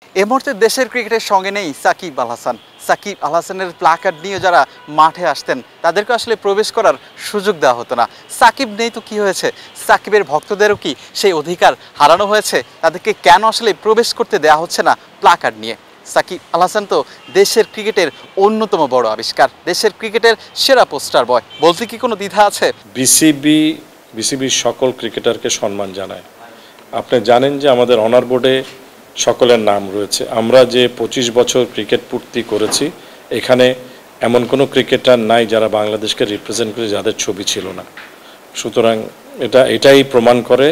এ মুহূর্তে দেশের ক্রিকেটের সঙ্গে নেই সাকিব আল হাসান। সাকিব আল হাসানের প্ল্যাকার্ড নিয়ে যারা মাঠে আসতেন তাদেরকে আসলে প্রবেশ করার সুযোগ দেওয়া হতো না। সাকিব নেই তো কি হয়েছে, সাকিবের ভক্তদেরও কি সেই অধিকার হারানো হয়েছে? তাদেরকে কেন আসলে প্রবেশ করতে দেওয়া হচ্ছে না প্ল্যাকার্ড নিয়ে? সাকিব আল হাসান তো দেশের ক্রিকেটের অন্যতম বড় আবিষ্কার, দেশের ক্রিকেটের সেরা পোস্টার বয়, বলতে কি কোনো দ্বিধা আছে? বিসিবির সকল ক্রিকেটারকে সম্মান জানায়। আপনি জানেন যে আমাদের অনার বোর্ডে সকলের নাম রয়েছে। আমরা যে 25 বছর ক্রিকেট পূর্তি করেছি, এখানে এমন কোনো ক্রিকেটার নাই যারা বাংলাদেশকে রিপ্রেজেন্ট করে যাদের ছবি ছিল না। সুতরাং এটাই প্রমাণ করে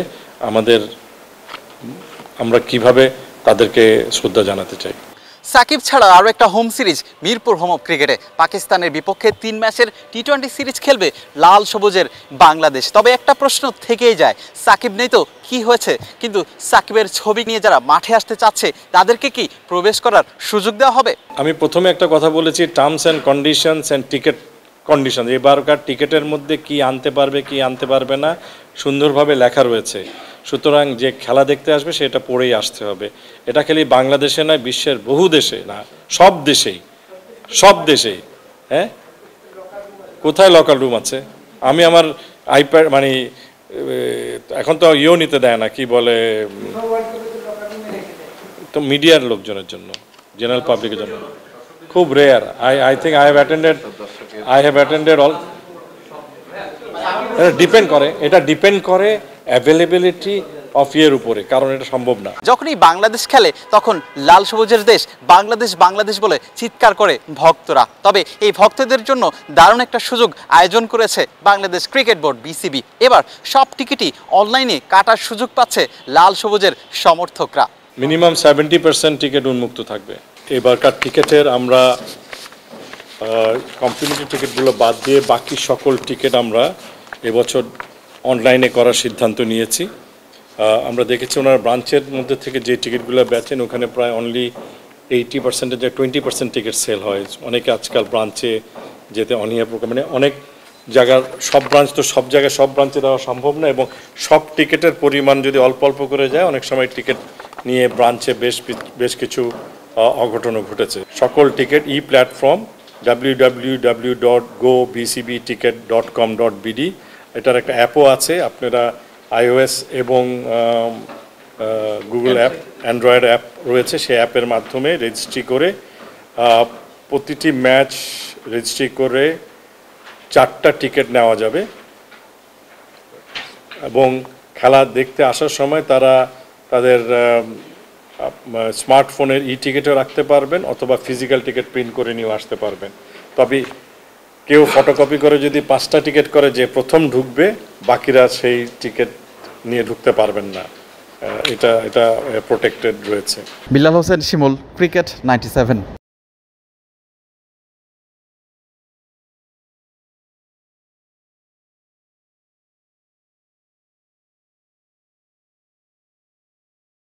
আমরা কিভাবে তাদেরকে শ্রদ্ধা জানাতে চাই। সাকিব ছাড়া আরও একটা home series Mirpur home of ক্রিকেটে পাকিস্তানের বিপক্ষে 3 ম্যাচের টি-20 সিরিজ খেলবে লাল সবুজের বাংলাদেশ। তবে একটা প্রশ্ন থেকেই যায়, সাকিব নেই তো কি হয়েছে, কিন্তু সাকিবের ছবি নিয়ে যারা মাঠে আসতে চাচ্ছে তাদেরকে কি প্রবেশ করার সুযোগ দেওয়া হবে? আমি প্রথমে একটা কথা বলেছি, terms and conditions and ticket condition, এবারকার টিকিটের মধ্যে কি আনতে পারবে কি আনতে পারবে না সুন্দরভাবে লেখা রয়েছে। সুতরাং যে খেলা দেখতে আসবে সেটা পড়েই আসতে হবে। এটা খালি বাংলাদেশে নয়, বিশ্বের বহু দেশে, না সব দেশেই হ্যাঁ। কোথায় লোকাল রুম আছে? আমি আমার আইপ্যাড এখন তো নিতে দেয় না, কি বলে, তো মিডিয়ার লোকজনের জন্য, জেনারেল পাবলিকের জন্য খুব rare. I think I have attended all. এটা ডিপেন্ড করে অ্যাভেলেবিলিটি অফ উপরে, কারণ এটা সম্ভব না। যখনই বাংলাদেশ খেলে তখন লাল সবুজের দেশ বাংলাদেশ বাংলাদেশ বলে চিৎকার করে ভক্তরা। তবে এই ভক্তদের জন্য দারুণ একটা সুযোগ আয়োজন করেছে বাংলাদেশ ক্রিকেট বোর্ড বিসিবি। এবার সব টিকিটই অনলাইনে কাটার সুযোগ পাচ্ছে লাল সবুজের সমর্থকরা। মিনিমাম 70% টিকিট উন্মুক্ত থাকবে। এবারকার টিকিটের আমরা কমিউনিটি টিকিটগুলো বাদ দিয়ে বাকি সকল টিকিট আমরা এবছর অনলাইনে করার সিদ্ধান্ত নিয়েছি। আমরা দেখেছি ওনার ব্রাঞ্চের মধ্যে থেকে যে টিকিটগুলো বেচেন ওখানে প্রায় অনলি 80% 20% টিকিট সেল হয়। অনেকে আজকাল ব্রাঞ্চে যেতে অনীহা প্রকার, অনেক জায়গার সব জায়গায় সব ব্রাঞ্চে দেওয়া সম্ভব না, এবং সব টিকিটের পরিমাণ যদি অল্প অল্প করে যায় অনেক সময় টিকিট নিয়ে ব্রাঞ্চে বেশ কিছু অঘটনও ঘটেছে। সকল টিকিট প্ল্যাটফর্ম www.gobcbticket.com.bd, এটার একটা অ্যাপও আছে। আপনারা iOS এবং গুগল অ্যাপ, অ্যান্ড্রয়েড অ্যাপ রয়েছে, সেই অ্যাপের মাধ্যমে রেজিস্ট্রি করে প্রতিটি ম্যাচ রেজিস্ট্রি করে 4টা টিকিট নেওয়া যাবে, এবং খেলা দেখতে আসার সময় তারা তাদের স্মার্টফোনের টিকিটও রাখতে পারবেন, অথবা ফিজিক্যাল টিকিট প্রিন্ট করে নিয়ে আসতে পারবেন। তবে কেউ ফটোকপি করে যদি 5টা টিকিট করে, যে প্রথম ঢুকবে বাকিরা সেই টিকিট নিয়ে ঢুকতে পারবেন না। এটা প্রোটেক্টেড রয়েছে। বিল্লাল হোসেন শিমুল, ক্রিকেট 97।